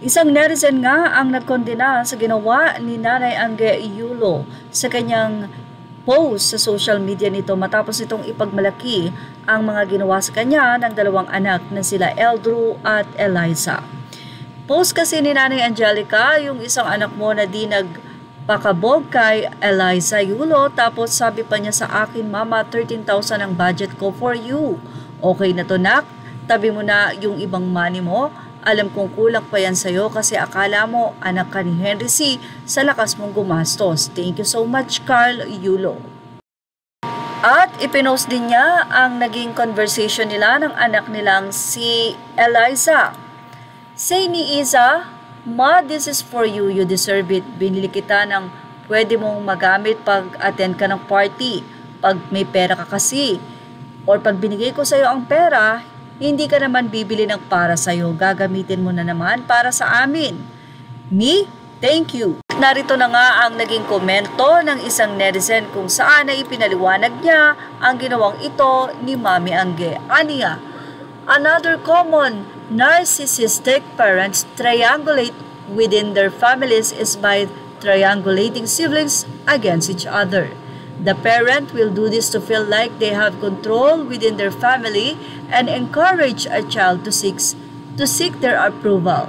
Isang netizen nga ang nagkondena sa ginawa ni Nanay Angge Yulo sa kanyang post sa social media nito matapos itong ipagmalaki ang mga ginawa sa kanya ng dalawang anak na sila Eldrew at Eliza. Post kasi ni Nanay Angelica yung isang anak mo na di nagpakabog kay Eliza Yulo, tapos sabi pa niya sa akin, "Mama, 13,000 ang budget ko for you. Okay na to, nak? Tabi mo na yung ibang money mo. Alam kong kulang pa yan sa'yo kasi akala mo anak ka ni Henry C. sa lakas mong gumastos. Thank you so much, Carl Yulo." At ipinost din niya ang naging conversation nila ng anak nilang si Eliza. Say ni Iza, "Ma, this is for you. You deserve it. Binili kita ng pwede mong magamit pag attend ka ng party. Pag may pera ka kasi. Or pag binigay ko sa'yo ang pera, hindi ka naman bibili ng para sa'yo. Gagamitin mo na naman para sa amin. Me? Thank you." Narito na nga ang naging komento ng isang netizen kung saan ay ipinaliwanag niya ang ginawang ito ni Mami Angge. Aniya, another common narcissistic parents triangulate within their families is by triangulating siblings against each other. The parent will do this to feel like they have control within their family and encourage a child to seek their approval.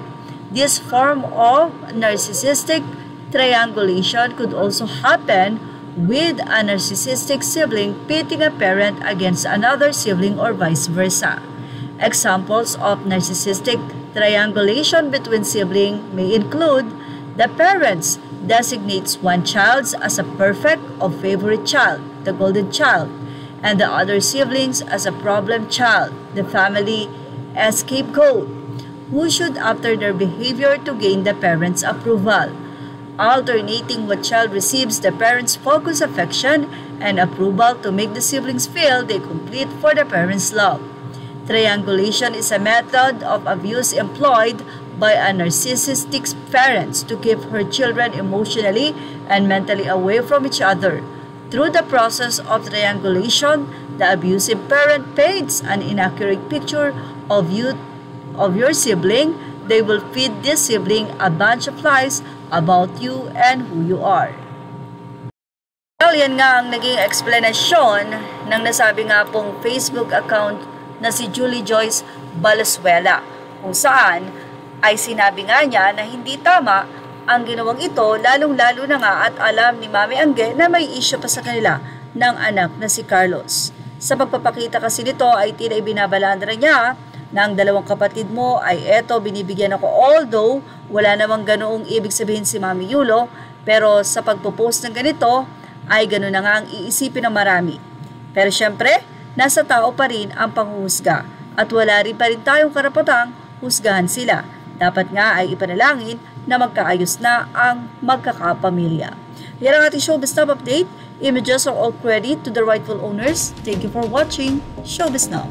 This form of narcissistic triangulation could also happen with a narcissistic sibling pitting a parent against another sibling or vice versa. Examples of narcissistic triangulation between siblings may include the parents designates one child as a perfect or favorite child, the golden child, and the other siblings as a problem child, the family scapegoat, who should alter their behavior to gain the parents' approval, alternating what child receives the parents' focused affection and approval to make the siblings feel they complete for the parents' love. Triangulation is a method of abuse employed by a narcissistic parents to keep her children emotionally and mentally away from each other. Through the process of triangulation, the abusive parent paints an inaccurate picture of your sibling. They will feed this sibling a bunch of lies about you and who you are. Well, yan nga ang naging explanation ng nasabi nga pong Facebook account na si Julie Joyce Valenzuela, kung saan ay sinabi nga niya na hindi tama ang ginawang ito, lalong-lalo na nga at alam ni Mami Angge na may issue pa sa kanila ng anak na si Carlos. Sa pagpapakita kasi nito ay tila ibinabalandra niya na ang dalawang kapatid mo ay eto, binibigyan ako, although wala namang ganoong ibig sabihin si Mami Yulo, pero sa pagpo-post ng ganito ay gano'n na nga ang iisipin ng marami. Pero syempre, nasa tao pa rin ang panghuhusga at wala rin pa rin tayong karapatang husgahan sila. Dapat nga ay ipanalangin na magkaayos na ang magkakapamilya. Yan ang ating Showbiz Now update. Images are all credit to the rightful owners. Thank you for watching Showbiz Now.